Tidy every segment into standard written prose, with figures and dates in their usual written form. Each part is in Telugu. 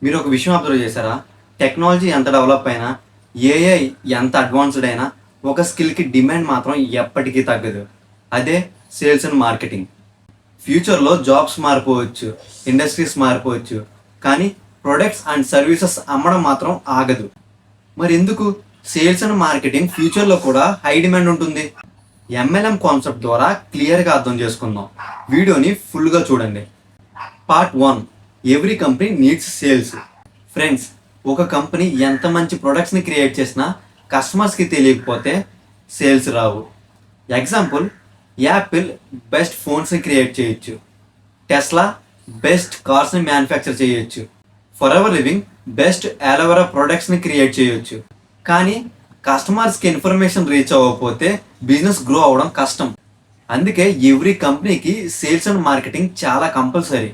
మీరు ఒక విషయం అబ్జర్వ్ చేశారా? టెక్నాలజీ ఎంత డెవలప్ అయినా, ఏఐ ఎంత అడ్వాన్స్డ్ అయినా ఒక స్కిల్కి డిమాండ్ మాత్రం ఎప్పటికీ తగ్గదు. అదే సేల్స్ అండ్ మార్కెటింగ్. ఫ్యూచర్లో జాబ్స్ మారిపోవచ్చు, ఇండస్ట్రీస్ మారిపోవచ్చు, కానీ ప్రొడక్ట్స్ అండ్ సర్వీసెస్ అమ్మడం మాత్రం ఆగదు. మరి ఎందుకు సేల్స్ అండ్ మార్కెటింగ్ ఫ్యూచర్లో కూడా హై డిమాండ్ ఉంటుంది? ఎంఎల్ఎం కాన్సెప్ట్ ద్వారా క్లియర్గా అర్థం చేసుకుందాం. వీడియోని ఫుల్గా చూడండి. Part 1, every company needs sales. Friends, ఒక కంపెనీ ఎంత మంచి ప్రొడక్ట్స్ని క్రియేట్ చేసినా కస్టమర్స్కి తెలియకపోతే సేల్స్ రావు. ఎగ్జాంపుల్, యాపిల్ బెస్ట్ ఫోన్స్ని క్రియేట్ చేయొచ్చు, టెస్లా బెస్ట్ కార్స్ని మ్యానుఫ్యాక్చర్ చేయొచ్చు, Forever Living best aloe vera ప్రొడక్ట్స్ని క్రియేట్ చేయొచ్చు. కానీ కస్టమర్స్కి ఇన్ఫర్మేషన్ రీచ్ అవ్వకపోతే బిజినెస్ గ్రో అవ్వడం కష్టం. అందుకే ఎవ్రీ కంపెనీకి సేల్స్ అండ్ మార్కెటింగ్ చాలా కంపల్సరీ.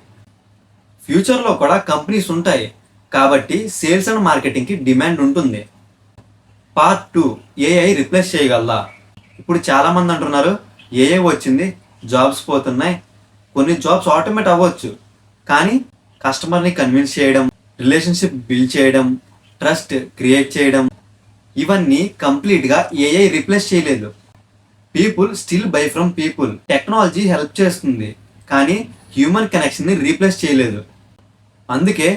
ఫ్యూచర్లో కూడా కంపెనీస్ ఉంటాయి కాబట్టి సేల్స్ అండ్ మార్కెటింగ్కి డిమాండ్ ఉంటుంది. పార్ట్ 2, ఏఐ రిప్లేస్ చేయగలదా? ఇప్పుడు చాలామంది అంటున్నారు ఏఐ వచ్చింది, జాబ్స్ పోతున్నాయి. కొన్ని జాబ్స్ ఆటోమేట్ అవ్వచ్చు, కానీ కస్టమర్ని కన్విన్స్ చేయడం, రిలేషన్షిప్ బిల్డ్ చేయడం, ట్రస్ట్ క్రియేట్ చేయడం, ఇవన్నీ కంప్లీట్గా ఏఐ రిప్లేస్ చేయలేదు. People still buy from people. Technology help చేస్తుంది, కానీ హ్యూమన్ కనెక్షన్ని రీప్లేస్ చేయలేదు. అందుకే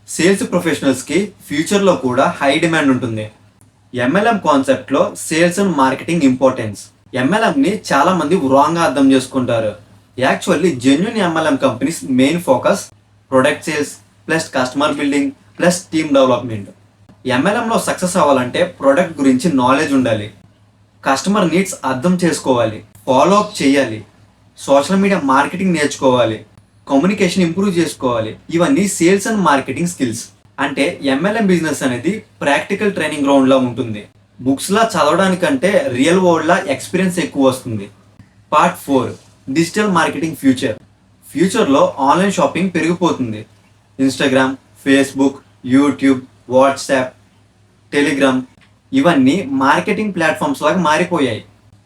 సేల్స్ ప్రొఫెషనల్స్కి ఫ్యూచర్లో కూడా హై డిమాండ్ ఉంటుంది. ఎంఎల్ఎం కాన్సెప్ట్లో సేల్స్ అండ్ మార్కెటింగ్ ఇంపార్టెన్స్. ఎంఎల్ఎంని చాలామంది రాంగ్గా అర్థం చేసుకుంటారు. Actually genuine MLM companies main focus product sales plus customer building plus team development. ఎంఎల్ఎంలో సక్సెస్ అవ్వాలంటే ప్రొడక్ట్ గురించి నాలెడ్జ్ ఉండాలి, కస్టమర్ నీడ్స్ అర్థం చేసుకోవాలి, ఫాలో అప్ చేయాలి, సోషల్ మీడియా మార్కెటింగ్ నేర్చుకోవాలి, కమ్యూనికేషన్ ఇంప్రూవ్ చేసుకోవాలి. ఇవన్నీ సేల్స్ అండ్ మార్కెటింగ్ స్కిల్స్. అంటే ఎంఎల్ఎం బిజినెస్ అనేది ప్రాక్టికల్ ట్రైనింగ్ గ్రౌండ్లా ఉంటుంది. బుక్స్లా చదవడానికంటే రియల్ వరల్డ్లా ఎక్స్పీరియన్స్ ఎక్కువ వస్తుంది. Part 4, digital marketing future. ఫ్యూచర్లో ఆన్లైన్ షాపింగ్ పెరిగిపోతుంది. Instagram, Facebook, YouTube, WhatsApp, Telegram ఇవన్నీ మార్కెటింగ్ ప్లాట్ఫామ్స్ లాగా మారిపోయాయి.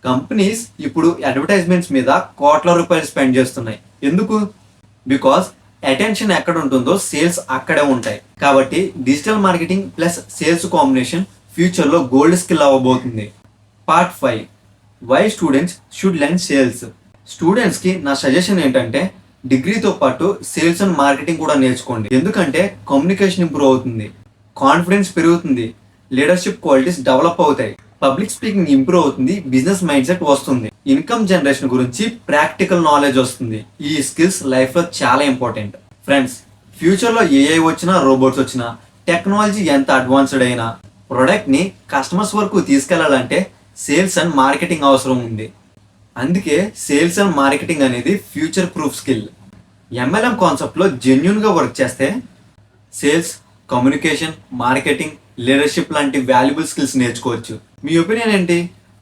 కంపెనీస్ ఇప్పుడు అడ్వర్టైజ్మెంట్స్ మీద కోట్ల రూపాయలు స్పెండ్ చేస్తున్నాయి. ఎందుకు? బికాస్ అటెన్షన్ ఎక్కడ ఉంటుందో సేల్స్ అక్కడే ఉంటాయి. కాబట్టి digital marketing plus sales combination ఫ్యూచర్లో గోల్డ్ స్కిల్ అవ్వబోతుంది. Part 5, why students should learn sales. స్టూడెంట్స్కి నా సజెషన్ ఏంటంటే డిగ్రీతో పాటు సేల్స్ అండ్ మార్కెటింగ్ కూడా నేర్చుకోండి. ఎందుకంటే కమ్యూనికేషన్ ఇంప్రూవ్ అవుతుంది, కాన్ఫిడెన్స్ పెరుగుతుంది, లీడర్షిప్ క్వాలిటీస్ డెవలప్ అవుతాయి, పబ్లిక్ స్పీకింగ్ ఇంప్రూవ్ అవుతుంది, బిజినెస్ మైండ్ సెట్ వస్తుంది, ఇన్కమ్ జనరేషన్ గురించి ప్రాక్టికల్ నాలెడ్జ్ వస్తుంది. ఈ స్కిల్స్ లైఫ్లో చాలా ఇంపార్టెంట్. ఫ్రెండ్స్, ఫ్యూచర్లో ఏఐ వచ్చినా, రోబోట్స్ వచ్చినా, టెక్నాలజీ ఎంత అడ్వాన్స్డ్ అయినా ప్రొడక్ట్ని కస్టమర్స్ వరకు తీసుకెళ్లాలంటే సేల్స్ అండ్ మార్కెటింగ్ అవసరం ఉంది. అందుకే సేల్స్ అండ్ మార్కెటింగ్ అనేది ఫ్యూచర్ ప్రూఫ్ స్కిల్. ఎంఎల్ఎం కాన్సెప్ట్లో జెన్యున్గా వర్క్ చేస్తే సేల్స్, కమ్యూనికేషన్, మార్కెటింగ్, లీడర్షిప్ లాంటి వాల్యుబుల్ స్కిల్స్ నేర్చుకోవచ్చు. మీ ఒపీనియన్ ఏంటి?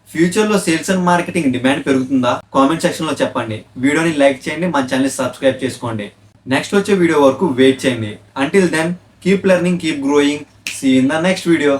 ఫ్యూచర్లో సేల్స్ అండ్ మార్కెటింగ్ డిమాండ్ పెరుగుతుందా? కామెంట్ సెక్షన్లో చెప్పండి. వీడియోని లైక్ చేయండి, మన ఛానల్ని సబ్స్క్రైబ్ చేసుకోండి. నెక్స్ట్ వచ్చే వీడియో వరకు వెయిట్ చేయండి. Until then, keep learning, keep growing. See in the next video.